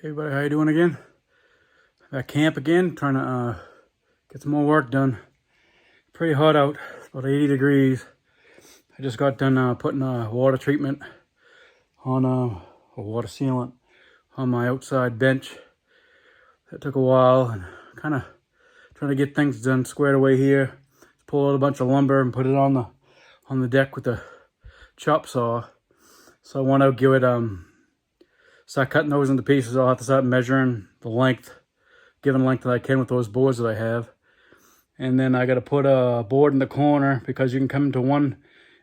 Hey everybody, how you doing again? At camp again, trying to get some more work done. Pretty hot out, it's about 80 degrees. I just got done putting a water treatment on a water sealant on my outside bench. That took a while, and kind of trying to get things done squared away here. Pull out a bunch of lumber and put it on the deck with the chop saw. So I want to give it start cutting those into pieces. I'll have to start measuring the length, given length that I can with those boards that I have. And then I got to put a board in the corner, because you can come to one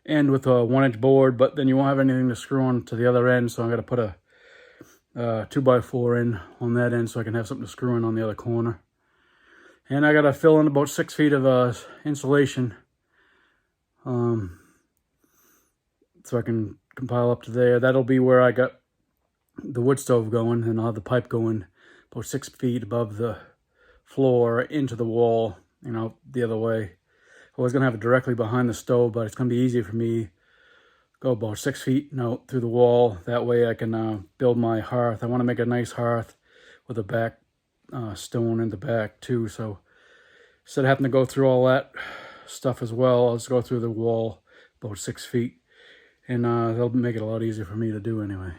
end with a 1-inch board, but then you won't have anything to screw on to the other end. So I got to put a 2x4 in on that end, so I can have something to screw in on the other corner. And I got to fill in about 6 feet of insulation, so I can compile up to there. That'll be where I got the wood stove going, and I'll have the pipe going about 6 feet above the floor into the wall, you know, the other way. I was going to have it directly behind the stove, but it's going to be easier for me to go about 6 feet out through the wall. That way I can build my hearth. I want to make a nice hearth with a back stone in the back too. So instead of having to go through all that stuff as well, I'll just go through the wall about 6 feet. And that'll make it a lot easier for me to do anyway.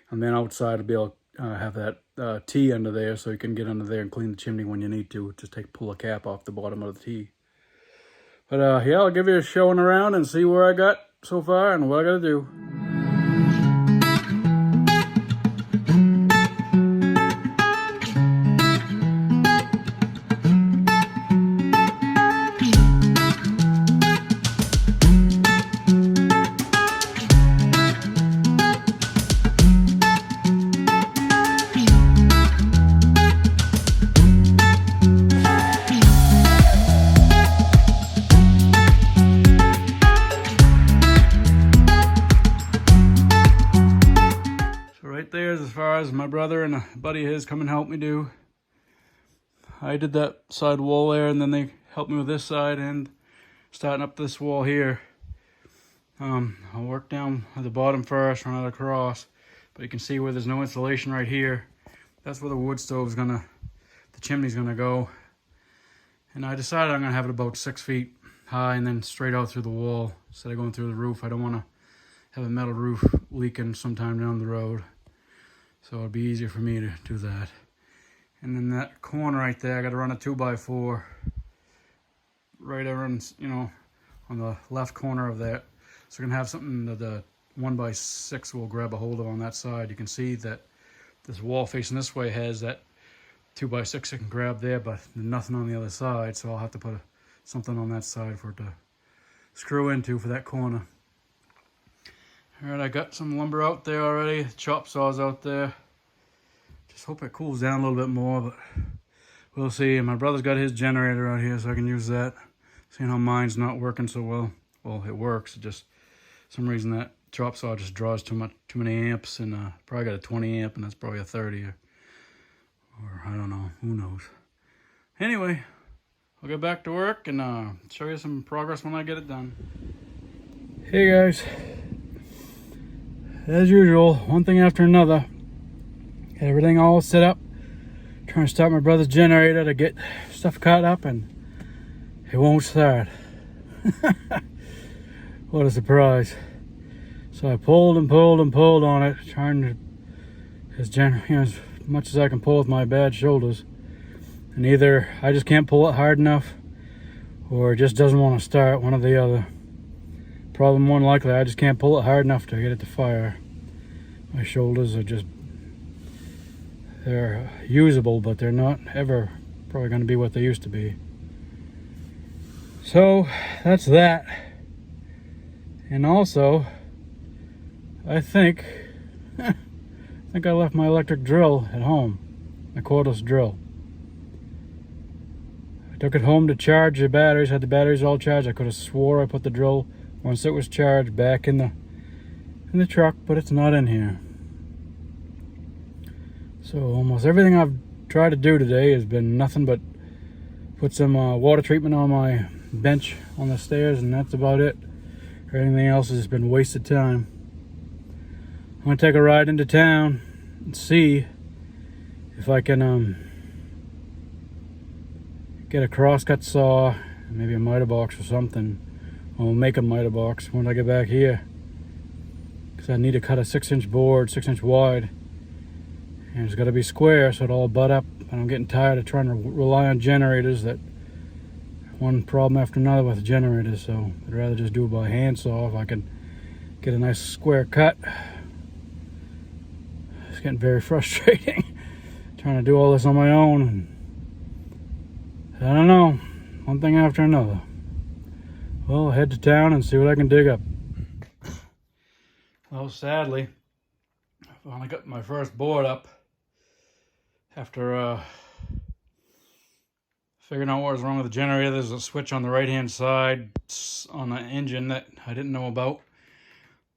And then outside I'll be able to have that T under there, so you can get under there and clean the chimney when you need to. Just pull a cap off the bottom of the T. But yeah, I'll give you a showing around and see where I got so far and what I got to do. There's as far as my brother and a buddy of his come and help me do. I did that side wall there, and then they helped me with this side and starting up this wall here. I'll work down at the bottom first, run it across, but you can see where there's no insulation right here. That's where the wood stove's the chimney's gonna go. And I decided I'm gonna have it about 6 feet high and then straight out through the wall instead of going through the roof. I don't want to have a metal roof leaking sometime down the road. So it'd be easier for me to do that. And then that corner right there, I got to run a 2x4 right around, you know, on the left corner of that. So I can have something that the 1x6 will grab a hold of on that side. You can see that this wall facing this way has that 2x6 I can grab there, but nothing on the other side. So I'll have to put something on that side for it to screw into for that corner. Alright, I got some lumber out there already, chop saws out there. Just hope it cools down a little bit more, but we'll see. And my brother's got his generator out here, so I can use that. Seeing how mine's not working so well. Well, it works, it just, for some reason that chop saw just draws too many amps, and probably got a 20 amp, and that's probably a 30, or I don't know, who knows. Anyway, I'll get back to work and show you some progress when I get it done. Hey guys. As usual, one thing after another. Got everything all set up. Trying to start my brother's generator to get stuff cut up, and it won't start. What a surprise. So I pulled and pulled and pulled on it, trying to, as much as I can pull with my bad shoulders. And either I just can't pull it hard enough, or it just doesn't want to start, one or the other. Probably more than likely I just can't pull it hard enough to get it to fire. My shoulders are just, they're usable, but they're not ever probably going to be what they used to be. So that's that. And also, I think I left my electric drill at home, my cordless drill. I took it home to charge the batteries, had the batteries all charged. I could have swore I put the drill, once it was charged, back in the truck, but it's not in here. So almost everything I've tried to do today has been nothing but put some water treatment on my bench on the stairs, and that's about it. Everything else has been wasted time. I'm gonna take a ride into town and see if I can get a crosscut saw, maybe a miter box or something. I'll make a miter box when I get back here, because I need to cut a 6-inch board, 6-inch wide, and it's got to be square so it'll all butt up. And I'm getting tired of trying to rely on generators. That one problem after another with generators, so I'd rather just do it by hand saw if I can get a nice square cut. It's getting very frustrating trying to do all this on my own, and I don't know, one thing after another. Well, I'll head to town and see what I can dig up. Well, sadly, I finally got my first board up after figuring out what was wrong with the generator. There's a switch on the right hand side on the engine that I didn't know about.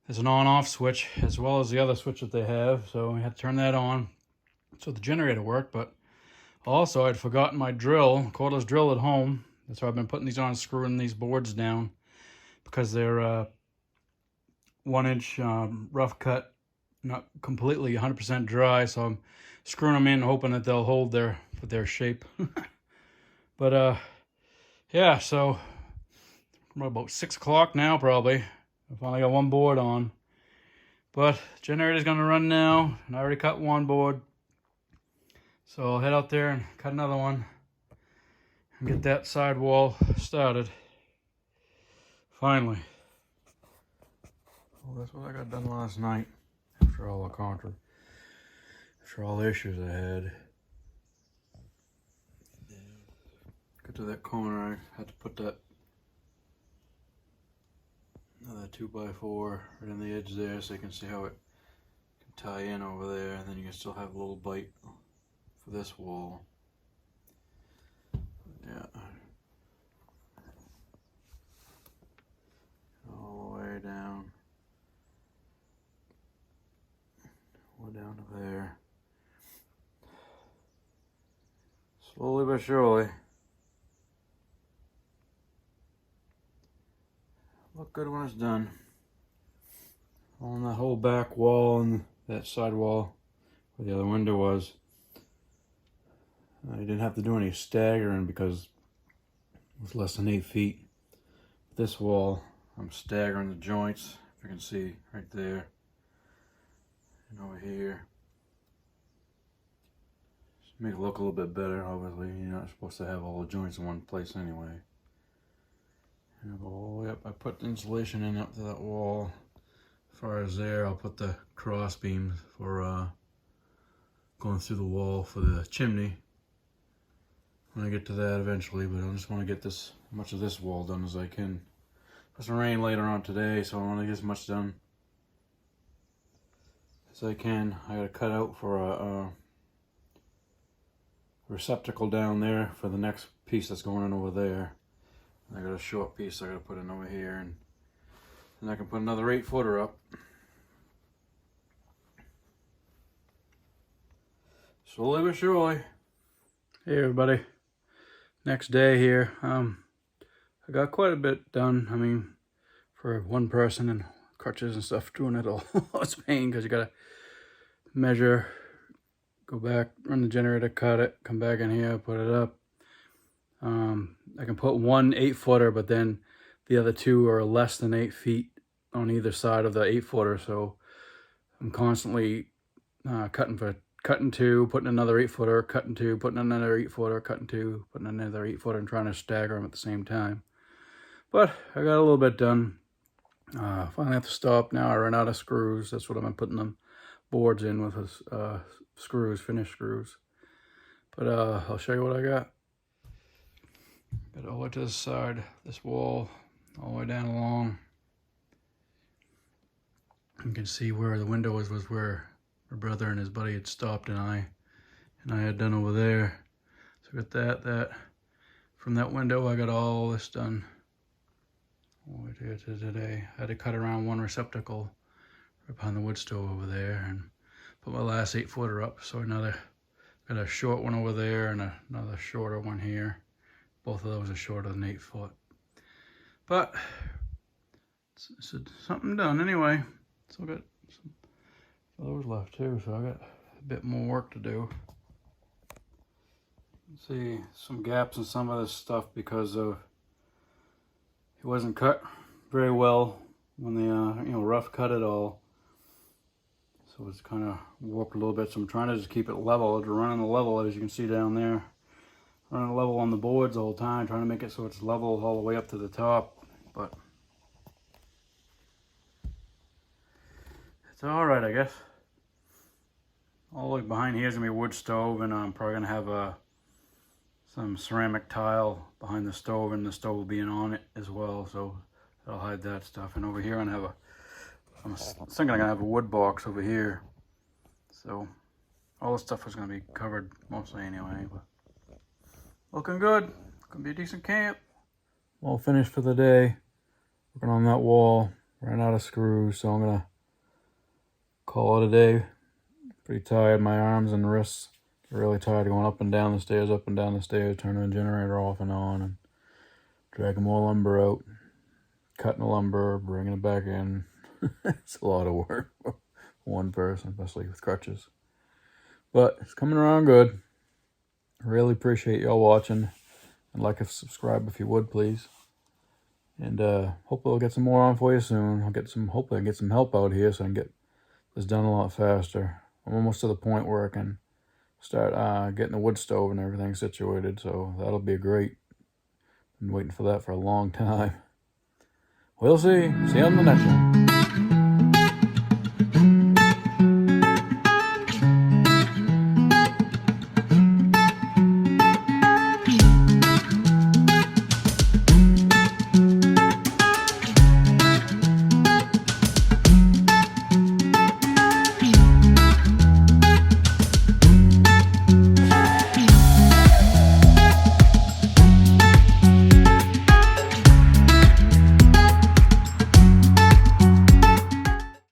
There's an on-off switch as well as the other switch that they have, so I had to turn that on so the generator worked. But also I'd forgotten my drill, cordless drill at home. That's why I've been putting these on and screwing these boards down, because they're 1-inch rough cut, not completely 100% dry, so I'm screwing them in hoping that they'll hold their shape. But yeah, so about 6 o'clock now probably. I finally got one board on, but generator's gonna run now, and I already cut one board, so I'll head out there and cut another one and get that side wall started finally. Well, that's what I got done last night after all the issues I had. Got to that corner, I had to put that another 2x4 right on the edge there so you can see how it can tie in over there, and then you can still have a little bite for this wall. Yeah. All the way down. Way down to there. Slowly but surely. Look good when it's done. On that whole back wall and that side wall where the other window was, I didn't have to do any staggering because it was less than 8 feet. This wall, I'm staggering the joints, if you can see right there and over here. Just make it look a little bit better. Obviously, you're not supposed to have all the joints in one place anyway. And I go all the way up. I put the insulation in up to that wall. As far as there, I'll put the cross beams for going through the wall for the chimney when I get to that eventually. But I just want to get as much of this wall done as I can. There's some rain later on today, so I want to get as much done as I can. I got to cut out for a receptacle down there for the next piece that's going in over there. I got a short piece I got to put in over here, and then I can put another 8-footer up. Slowly but surely. Hey everybody, next day here. I got quite a bit done. I mean, for one person and crutches and stuff, doing it all, it's pain because you gotta measure, go back, run the generator, cut it, come back in here, put it up. I can put one 8-footer, but then the other two are less than 8 feet on either side of the 8-footer. So I'm constantly cutting two, putting another 8-footer, cutting two, putting another 8-footer, cutting two, putting another 8-footer, and trying to stagger them at the same time. But I got a little bit done. Finally have to stop now. I ran out of screws. That's what I've been putting them boards in with, screws, finished screws. But I'll show you what I got. Got it all the way to the side, this wall, all the way down along. You can see where the window was where my brother and his buddy had stopped, and I had done over there. So I got that. From that window, I got all this done. All the way to today. I had to cut around one receptacle right behind the wood stove over there and put my last 8-footer up. So got a short one over there and another shorter one here. Both of those are shorter than 8 foot. But it's something done anyway. Still got some of those left too, so I got a bit more work to do. See some gaps in some of this stuff because of it wasn't cut very well when they rough cut it all, so it's kind of warped a little bit. So I'm trying to just keep it level, to run on the level, as you can see down there, running level on the boards the whole time, trying to make it so it's level all the way up to the top. But it's all right, I guess. All the way behind here is gonna be a wood stove, and I'm probably gonna have some ceramic tile behind the stove, and the stove will be on it as well, so that'll hide that stuff. And over here I'm thinking I'm gonna have a wood box over here, so all this stuff is gonna be covered mostly anyway. But looking good. Gonna be a decent camp. All finished for the day. Working on that wall. Ran out of screws, so I'm gonna call it a day. Pretty tired. My arms and wrists are really tired going up and down the stairs, turning the generator off and on, and dragging more lumber out, cutting the lumber, bringing it back in. It's a lot of work for one person, especially with crutches. But it's coming around good. Really appreciate y'all watching. And like and subscribe if you would, please. And hopefully I'll get some more on for you soon. Hopefully I can get some help out here so I can get this done a lot faster. I'm almost to the point where I can start getting the wood stove and everything situated, so that'll be great. Been waiting for that for a long time. We'll see. See you on the next one.